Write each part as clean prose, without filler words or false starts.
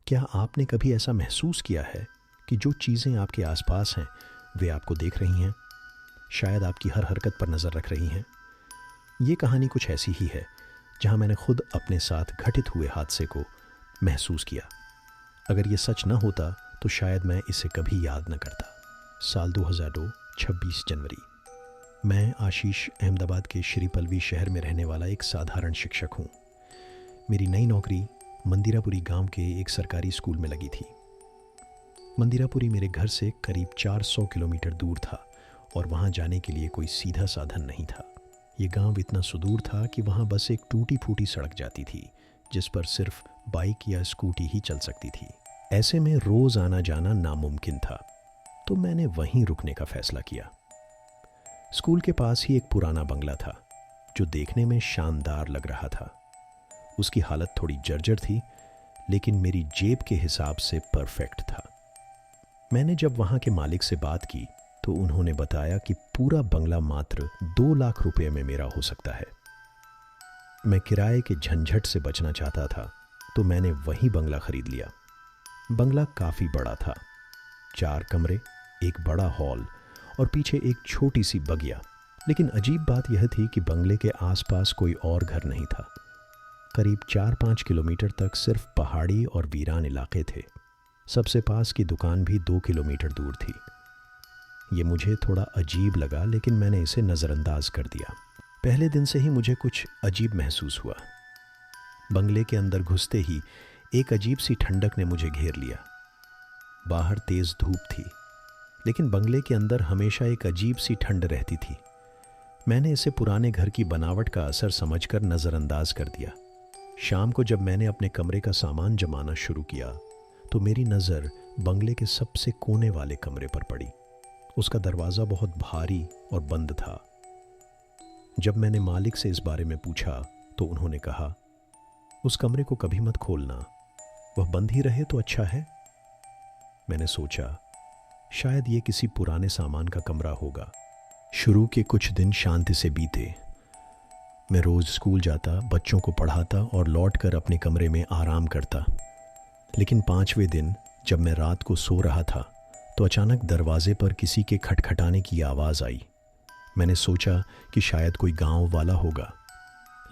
क्या आपने कभी ऐसा महसूस किया है कि जो चीज़ें आपके आसपास हैं वे आपको देख रही हैं, शायद आपकी हर हरकत पर नज़र रख रही हैं? ये कहानी कुछ ऐसी ही है जहां मैंने खुद अपने साथ घटित हुए हादसे को महसूस किया। अगर ये सच न होता तो शायद मैं इसे कभी याद न करता। साल 2002, 26 जनवरी। मैं आशीष अहमदाबाद के श्री पल्लवी शहर में रहने वाला एक साधारण शिक्षक हूँ। मेरी नई नौकरी मंदिरापुरी गांव के एक सरकारी स्कूल में लगी थी। मंदिरापुरी मेरे घर से करीब 400 किलोमीटर दूर था और वहाँ जाने के लिए कोई सीधा साधन नहीं था। ये गांव इतना सुदूर था कि वहाँ बस एक टूटी फूटी सड़क जाती थी जिस पर सिर्फ बाइक या स्कूटी ही चल सकती थी। ऐसे में रोज़ आना जाना नामुमकिन था, तो मैंने वहीं रुकने का फैसला किया। स्कूल के पास ही एक पुराना बंगला था जो देखने में शानदार लग रहा था। उसकी हालत थोड़ी जर्जर थी, लेकिन मेरी जेब के हिसाब से परफेक्ट था। मैंने जब वहाँ के मालिक से बात की तो उन्होंने बताया कि पूरा बंगला मात्र 2 लाख रुपए में मेरा हो सकता है। मैं किराए के झंझट से बचना चाहता था, तो मैंने वही बंगला खरीद लिया। बंगला काफ़ी बड़ा था, 4 कमरे, एक बड़ा हॉल और पीछे एक छोटी सी बगिया। लेकिन अजीब बात यह थी कि बंगले के आसपास कोई और घर नहीं था। करीब 4-5 किलोमीटर तक सिर्फ पहाड़ी और वीरान इलाके थे। सबसे पास की दुकान भी 2 किलोमीटर दूर थी। ये मुझे थोड़ा अजीब लगा, लेकिन मैंने इसे नज़रअंदाज कर दिया। पहले दिन से ही मुझे कुछ अजीब महसूस हुआ। बंगले के अंदर घुसते ही एक अजीब सी ठंडक ने मुझे घेर लिया। बाहर तेज़ धूप थी, लेकिन बंगले के अंदर हमेशा एक अजीब सी ठंड रहती थी। मैंने इसे पुराने घर की बनावट का असर समझकर नज़रअंदाज कर दिया। शाम को जब मैंने अपने कमरे का सामान जमाना शुरू किया तो मेरी नज़र बंगले के सबसे कोने वाले कमरे पर पड़ी। उसका दरवाज़ा बहुत भारी और बंद था। जब मैंने मालिक से इस बारे में पूछा तो उन्होंने कहा, उस कमरे को कभी मत खोलना, वह बंद ही रहे तो अच्छा है। मैंने सोचा शायद ये किसी पुराने सामान का कमरा होगा। शुरू के कुछ दिन शांति से बीते। मैं रोज़ स्कूल जाता, बच्चों को पढ़ाता और लौटकर अपने कमरे में आराम करता। लेकिन 5वें दिन जब मैं रात को सो रहा था तो अचानक दरवाजे पर किसी के खटखटाने की आवाज़ आई। मैंने सोचा कि शायद कोई गांव वाला होगा,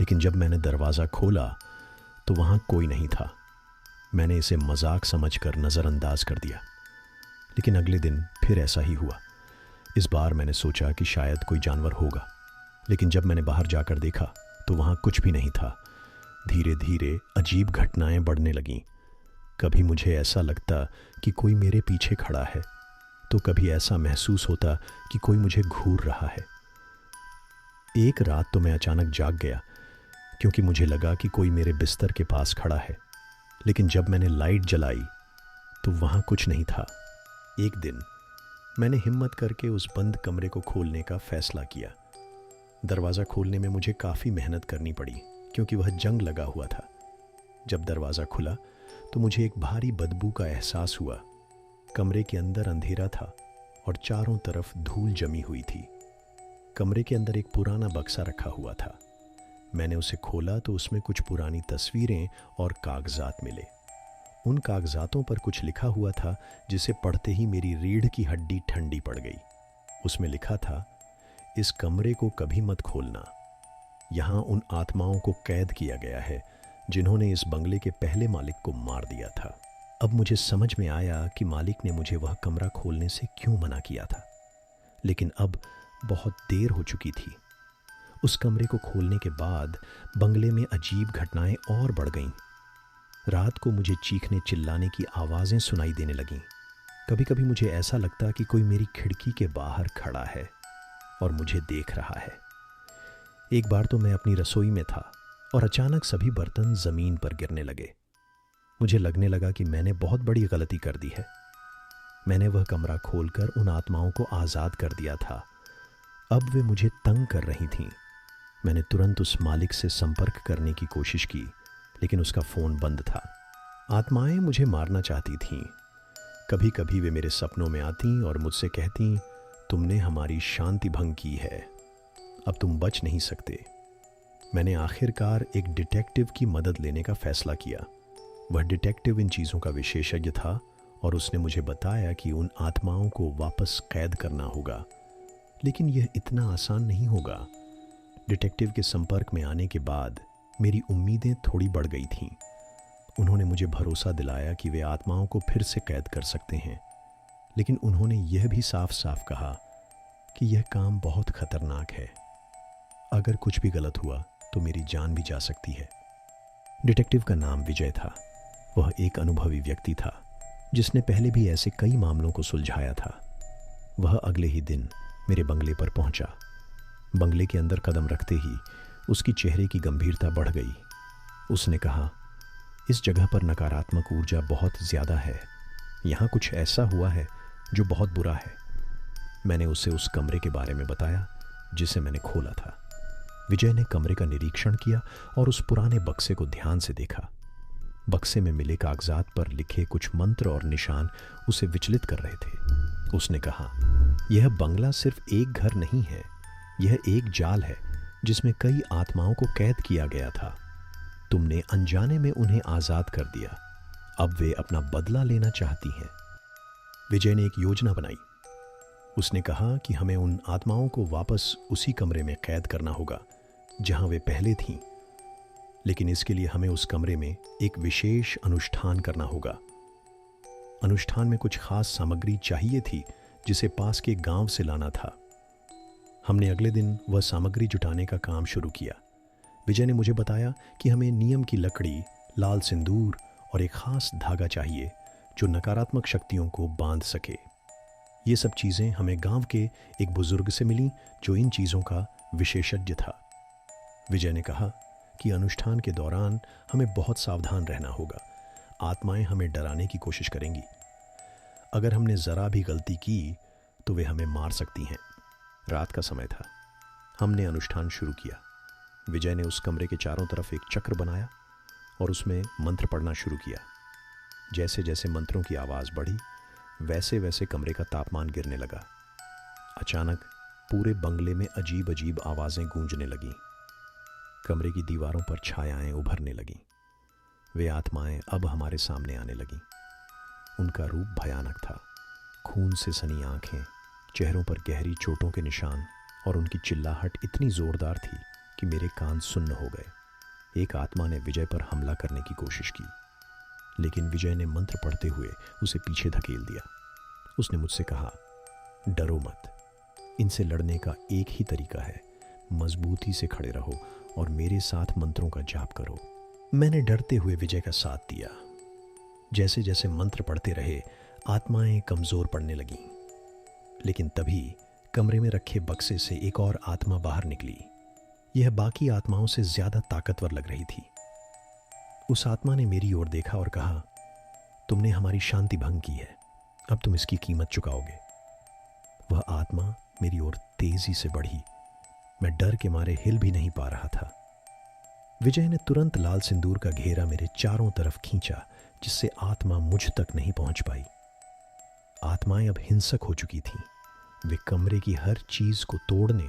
लेकिन जब मैंने दरवाज़ा खोला तो वहाँ कोई नहीं था। मैंने इसे मजाक समझकर नज़रअंदाज कर दिया, लेकिन अगले दिन फिर ऐसा ही हुआ। इस बार मैंने सोचा कि शायद कोई जानवर होगा, लेकिन जब मैंने बाहर जाकर देखा तो वहाँ कुछ भी नहीं था। धीरे धीरे अजीब घटनाएं बढ़ने लगीं। कभी मुझे ऐसा लगता कि कोई मेरे पीछे खड़ा है, तो कभी ऐसा महसूस होता कि कोई मुझे घूर रहा है। एक रात तो मैं अचानक जाग गया क्योंकि मुझे लगा कि कोई मेरे बिस्तर के पास खड़ा है, लेकिन जब मैंने लाइट जलाई तो वहाँ कुछ नहीं था। एक दिन मैंने हिम्मत करके उस बंद कमरे को खोलने का फैसला किया। दरवाज़ा खोलने में मुझे काफ़ी मेहनत करनी पड़ी क्योंकि वह जंग लगा हुआ था। जब दरवाज़ा खुला तो मुझे एक भारी बदबू का एहसास हुआ। कमरे के अंदर अंधेरा था और चारों तरफ धूल जमी हुई थी। कमरे के अंदर एक पुराना बक्सा रखा हुआ था। मैंने उसे खोला तो उसमें कुछ पुरानी तस्वीरें और कागजात मिले। उन कागजातों पर कुछ लिखा हुआ था जिसे पढ़ते ही मेरी रीढ़ की हड्डी ठंडी पड़ गई। उसमें लिखा था, इस कमरे को कभी मत खोलना। यहाँ उन आत्माओं को कैद किया गया है जिन्होंने इस बंगले के पहले मालिक को मार दिया था। अब मुझे समझ में आया कि मालिक ने मुझे वह कमरा खोलने से क्यों मना किया था, लेकिन अब बहुत देर हो चुकी थी। उस कमरे को खोलने के बाद बंगले में अजीब घटनाएं और बढ़ गईं। रात को मुझे चीखने चिल्लाने की आवाज़ें सुनाई देने लगीं। कभी कभी मुझे ऐसा लगता कि कोई मेरी खिड़की के बाहर खड़ा है और मुझे देख रहा है। एक बार तो मैं अपनी रसोई में था और अचानक सभी बर्तन ज़मीन पर गिरने लगे। मुझे लगने लगा कि मैंने बहुत बड़ी गलती कर दी है। मैंने वह कमरा खोलकर उन आत्माओं को आज़ाद कर दिया था। अब वे मुझे तंग कर रही थीं। मैंने तुरंत उस मालिक से संपर्क करने की कोशिश की, लेकिन उसका फ़ोन बंद था। आत्माएं मुझे मारना चाहती थीं। कभी कभी वे मेरे सपनों में आतीं और मुझसे कहतीं, तुमने हमारी शांति भंग की है, अब तुम बच नहीं सकते। मैंने आखिरकार एक डिटेक्टिव की मदद लेने का फैसला किया। वह डिटेक्टिव इन चीज़ों का विशेषज्ञ था और उसने मुझे बताया कि उन आत्माओं को वापस कैद करना होगा, लेकिन यह इतना आसान नहीं होगा। डिटेक्टिव के संपर्क में आने के बाद मेरी उम्मीदें थोड़ी बढ़ गई थीं। उन्होंने मुझे भरोसा दिलाया कि वे आत्माओं को फिर से कैद कर सकते हैं, लेकिन उन्होंने यह भी साफ साफ कहा कि यह काम बहुत खतरनाक है। अगर कुछ भी गलत हुआ तो मेरी जान भी जा सकती है। डिटेक्टिव का नाम विजय था। वह एक अनुभवी व्यक्ति था जिसने पहले भी ऐसे कई मामलों को सुलझाया था। वह अगले ही दिन मेरे बंगले पर पहुंचा। बंगले के अंदर कदम रखते ही उसकी चेहरे की गंभीरता बढ़ गई। उसने कहा, इस जगह पर नकारात्मक ऊर्जा बहुत ज़्यादा है। यहाँ कुछ ऐसा हुआ है जो बहुत बुरा है। मैंने उसे उस कमरे के बारे में बताया जिसे मैंने खोला था। विजय ने कमरे का निरीक्षण किया और उस पुराने बक्से को ध्यान से देखा। बक्से में मिले कागजात पर लिखे कुछ मंत्र और निशान उसे विचलित कर रहे थे। उसने कहा, यह बंगला सिर्फ एक घर नहीं है, यह एक जाल है जिसमें कई आत्माओं को कैद किया गया था। तुमने अनजाने में उन्हें आज़ाद कर दिया। अब वे अपना बदला लेना चाहती हैं। विजय ने एक योजना बनाई। उसने कहा कि हमें उन आत्माओं को वापस उसी कमरे में कैद करना होगा जहां वे पहले थीं, लेकिन इसके लिए हमें उस कमरे में एक विशेष अनुष्ठान करना होगा। अनुष्ठान में कुछ खास सामग्री चाहिए थी जिसे पास के गांव से लाना था। हमने अगले दिन वह सामग्री जुटाने का काम शुरू किया। विजय ने मुझे बताया कि हमें नीम की लकड़ी, लाल सिंदूर और एक खास धागा चाहिए जो नकारात्मक शक्तियों को बांध सके। ये सब चीज़ें हमें गांव के एक बुजुर्ग से मिलीं जो इन चीज़ों का विशेषज्ञ था। विजय ने कहा कि अनुष्ठान के दौरान हमें बहुत सावधान रहना होगा। आत्माएं हमें डराने की कोशिश करेंगी। अगर हमने ज़रा भी गलती की तो वे हमें मार सकती हैं। रात का समय था। हमने अनुष्ठान शुरू किया। विजय ने उस कमरे के चारों तरफ एक चक्र बनाया और उसमें मंत्र पढ़ना शुरू किया। जैसे जैसे मंत्रों की आवाज़ बढ़ी, वैसे वैसे कमरे का तापमान गिरने लगा। अचानक पूरे बंगले में अजीब अजीब आवाज़ें गूंजने लगीं। कमरे की दीवारों पर छायाएं उभरने लगीं। वे आत्माएं अब हमारे सामने आने लगीं। उनका रूप भयानक था। खून से सनी आंखें, चेहरों पर गहरी चोटों के निशान और उनकी चिल्लाहट इतनी ज़ोरदार थी कि मेरे कान सुन्न हो गए। एक आत्मा ने विजय पर हमला करने की कोशिश की, लेकिन विजय ने मंत्र पढ़ते हुए उसे पीछे धकेल दिया। उसने मुझसे कहा, डरो मत। इनसे लड़ने का एक ही तरीका है, मजबूती से खड़े रहो और मेरे साथ मंत्रों का जाप करो। मैंने डरते हुए विजय का साथ दिया। जैसे जैसे मंत्र पढ़ते रहे, आत्माएं कमज़ोर पड़ने लगीं। लेकिन तभी कमरे में रखे बक्से से एक और आत्मा बाहर निकली। यह बाकी आत्माओं से ज़्यादा ताकतवर लग रही थी। उस आत्मा ने मेरी ओर देखा और कहा, तुमने हमारी शांति भंग की है, अब तुम इसकी कीमत चुकाओगे। वह आत्मा मेरी ओर तेजी से बढ़ी। मैं डर के मारे हिल भी नहीं पा रहा था। विजय ने तुरंत लाल सिंदूर का घेरा मेरे चारों तरफ खींचा, जिससे आत्मा मुझ तक नहीं पहुंच पाई। आत्माएं अब हिंसक हो चुकी थीं। वे कमरे की हर चीज को तोड़ने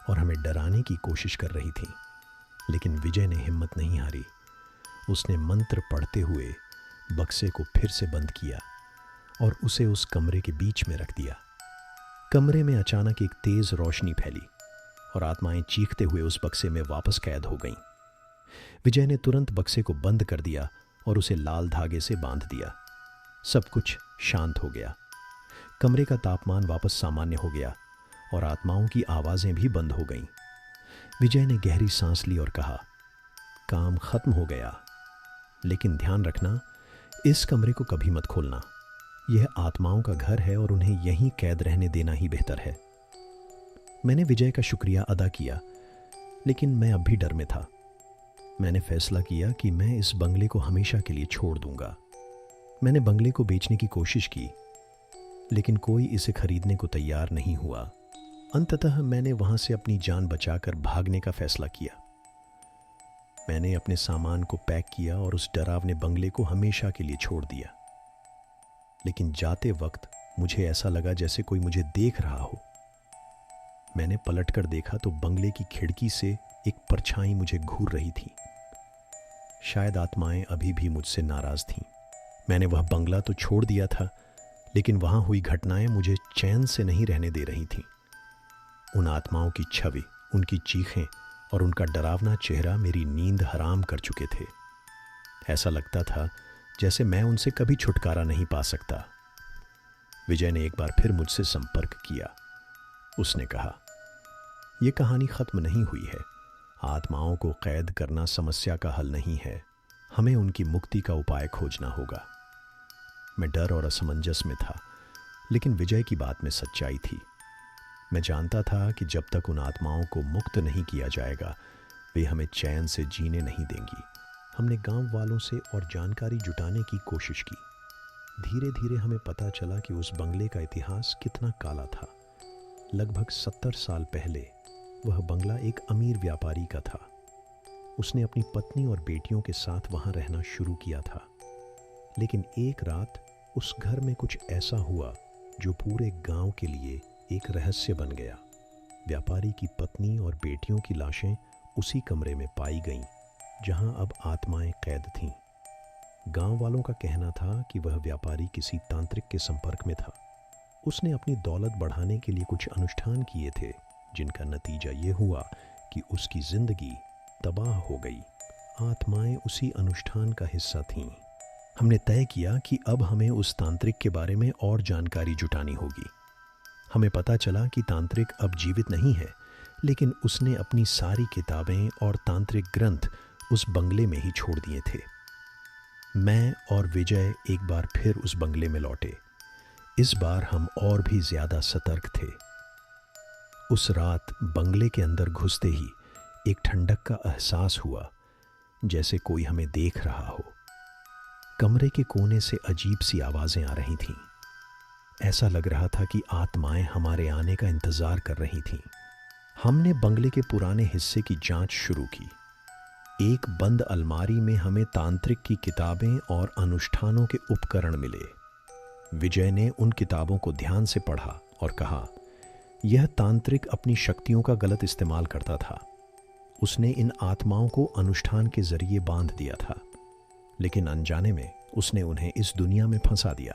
और हमें डराने की कोशिश कर रही थीं। लेकिन विजय ने हिम्मत नहीं हारी। उसने मंत्र पढ़ते हुए बक्से को फिर से बंद किया और उसे उस कमरे के बीच में रख दिया। कमरे में अचानक एक तेज रोशनी फैली और आत्माएं चीखते हुए उस बक्से में वापस कैद हो गईं। विजय ने तुरंत बक्से को बंद कर दिया और उसे लाल धागे से बांध दिया। सब कुछ शांत हो गया। कमरे का तापमान वापस सामान्य हो गया और आत्माओं की आवाज़ें भी बंद हो गईं। विजय ने गहरी सांस ली और कहा, काम खत्म हो गया, लेकिन ध्यान रखना, इस कमरे को कभी मत खोलना। यह आत्माओं का घर है और उन्हें यहीं कैद रहने देना ही बेहतर है। मैंने विजय का शुक्रिया अदा किया, लेकिन मैं अब भी डर में था। मैंने फैसला किया कि मैं इस बंगले को हमेशा के लिए छोड़ दूंगा। मैंने बंगले को बेचने की कोशिश की, लेकिन कोई इसे खरीदने को तैयार नहीं हुआ। अंततः मैंने वहां से अपनी जान बचाकर भागने का फैसला किया। मैंने अपने सामान को पैक किया और उस डरावने बंगले को हमेशा के लिए छोड़ दिया। लेकिन जाते वक्त मुझे ऐसा लगा जैसे कोई मुझे देख रहा हो। मैंने पलटकर देखा तो बंगले की खिड़की से एक परछाई मुझे घूर रही थी। शायद आत्माएं अभी भी मुझसे नाराज़ थीं। मैंने वह बंगला तो छोड़ दिया था, लेकिन वहाँ हुई घटनाएं मुझे चैन से नहीं रहने दे रही थीं। उन आत्माओं की छवि, उनकी चीखें और उनका डरावना चेहरा मेरी नींद हराम कर चुके थे। ऐसा लगता था जैसे मैं उनसे कभी छुटकारा नहीं पा सकता। विजय ने एक बार फिर मुझसे संपर्क किया। उसने कहा, यह कहानी खत्म नहीं हुई है। आत्माओं को कैद करना समस्या का हल नहीं है, हमें उनकी मुक्ति का उपाय खोजना होगा। मैं डर और असमंजस में था, लेकिन विजय की बात में सच्चाई थी। मैं जानता था कि जब तक उन आत्माओं को मुक्त नहीं किया जाएगा, वे हमें चैन से जीने नहीं देंगी। हमने गांव वालों से और जानकारी जुटाने की कोशिश की। धीरे धीरे हमें पता चला कि उस बंगले का इतिहास कितना काला था। लगभग 70 साल पहले वह बंगला एक अमीर व्यापारी का था। उसने अपनी पत्नी और बेटियों के साथ वहां रहना शुरू किया था। लेकिन एक रात उस घर में कुछ ऐसा हुआ जो पूरे गांव के लिए एक रहस्य बन गया। व्यापारी की पत्नी और बेटियों की लाशें उसी कमरे में पाई गईं जहां अब आत्माएं कैद थीं। गांव वालों का कहना था कि वह व्यापारी किसी तांत्रिक के संपर्क में था। उसने अपनी दौलत बढ़ाने के लिए कुछ अनुष्ठान किए थे, जिनका नतीजा ये हुआ कि उसकी जिंदगी तबाह हो गई। आत्माएं उसी अनुष्ठान का हिस्सा थीं। हमने तय किया कि अब हमें उस तांत्रिक के बारे में और जानकारी जुटानी होगी। हमें पता चला कि तांत्रिक अब जीवित नहीं है, लेकिन उसने अपनी सारी किताबें और तांत्रिक ग्रंथ उस बंगले में ही छोड़ दिए थे। मैं और विजय एक बार फिर उस बंगले में लौटे। इस बार हम और भी ज्यादा सतर्क थे। उस रात बंगले के अंदर घुसते ही एक ठंडक का एहसास हुआ, जैसे कोई हमें देख रहा हो। कमरे के कोने से अजीब सी आवाजें आ रही थीं। ऐसा लग रहा था कि आत्माएं हमारे आने का इंतजार कर रही थीं। हमने बंगले के पुराने हिस्से की जांच शुरू की। एक बंद अलमारी में हमें तांत्रिक की किताबें और अनुष्ठानों के उपकरण मिले। विजय ने उन किताबों को ध्यान से पढ़ा और कहा, यह तांत्रिक अपनी शक्तियों का गलत इस्तेमाल करता था। उसने इन आत्माओं को अनुष्ठान के जरिए बांध दिया था, लेकिन अनजाने में उसने उन्हें इस दुनिया में फंसा दिया।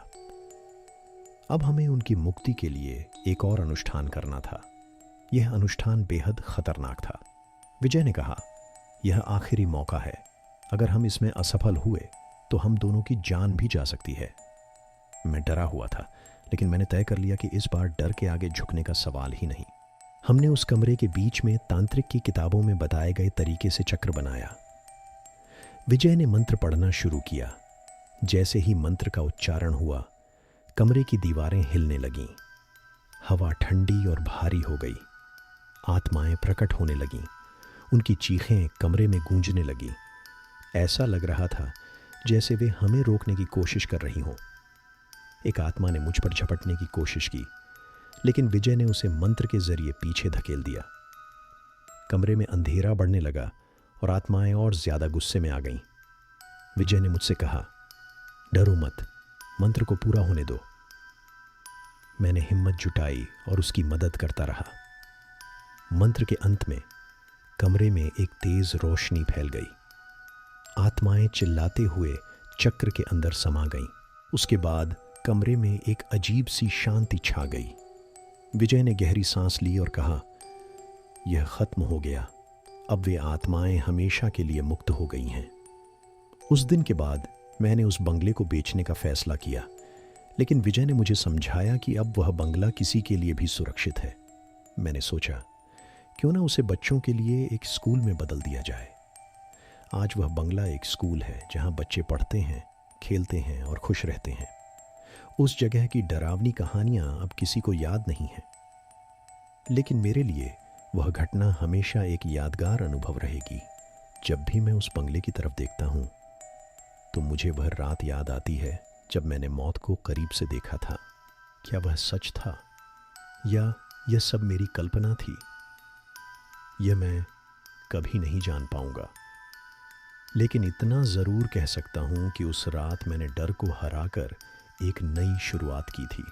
अब हमें उनकी मुक्ति के लिए एक और अनुष्ठान करना था। यह अनुष्ठान बेहद खतरनाक था। विजय ने कहा, यह आखिरी मौका है। अगर हम इसमें असफल हुए तो हम दोनों की जान भी जा सकती है। मैं डरा हुआ था, लेकिन मैंने तय कर लिया कि इस बार डर के आगे झुकने का सवाल ही नहीं। हमने उस कमरे के बीच में तांत्रिक की किताबों में बताए गए तरीके से चक्र बनाया। विजय ने मंत्र पढ़ना शुरू किया। जैसे ही मंत्र का उच्चारण हुआ, कमरे की दीवारें हिलने लगीं। हवा ठंडी और भारी हो गई। आत्माएं प्रकट होने लगीं। उनकी चीखें कमरे में गूंजने लगीं। ऐसा लग रहा था जैसे वे हमें रोकने की कोशिश कर रही हों। एक आत्मा ने मुझ पर झपटने की कोशिश की, लेकिन विजय ने उसे मंत्र के जरिए पीछे धकेल दिया। कमरे में अंधेरा बढ़ने लगा और आत्माएं और ज्यादा गुस्से में आ गईं। विजय ने मुझसे कहा, डरो मत, मंत्र को पूरा होने दो। मैंने हिम्मत जुटाई और उसकी मदद करता रहा। मंत्र के अंत में कमरे में एक तेज रोशनी फैल गई। आत्माएं चिल्लाते हुए चक्र के अंदर समा गईं। उसके बाद कमरे में एक अजीब सी शांति छा गई। विजय ने गहरी सांस ली और कहा, यह खत्म हो गया। अब वे आत्माएं हमेशा के लिए मुक्त हो गई हैं। उस दिन के बाद मैंने उस बंगले को बेचने का फैसला किया, लेकिन विजय ने मुझे समझाया कि अब वह बंगला किसी के लिए भी सुरक्षित है। मैंने सोचा, क्यों ना उसे बच्चों के लिए एक स्कूल में बदल दिया जाए। आज वह बंगला एक स्कूल है जहां बच्चे पढ़ते हैं, खेलते हैं और खुश रहते हैं। उस जगह की डरावनी कहानियां अब किसी को याद नहीं हैं, लेकिन मेरे लिए वह घटना हमेशा एक यादगार अनुभव रहेगी। जब भी मैं उस बंगले की तरफ देखता हूं, तो मुझे वह रात याद आती है जब मैंने मौत को करीब से देखा था। क्या वह सच था या यह सब मेरी कल्पना थी? यह मैं कभी नहीं जान पाऊंगा, लेकिन इतना ज़रूर कह सकता हूं कि उस रात मैंने डर को हराकर एक नई शुरुआत की थी।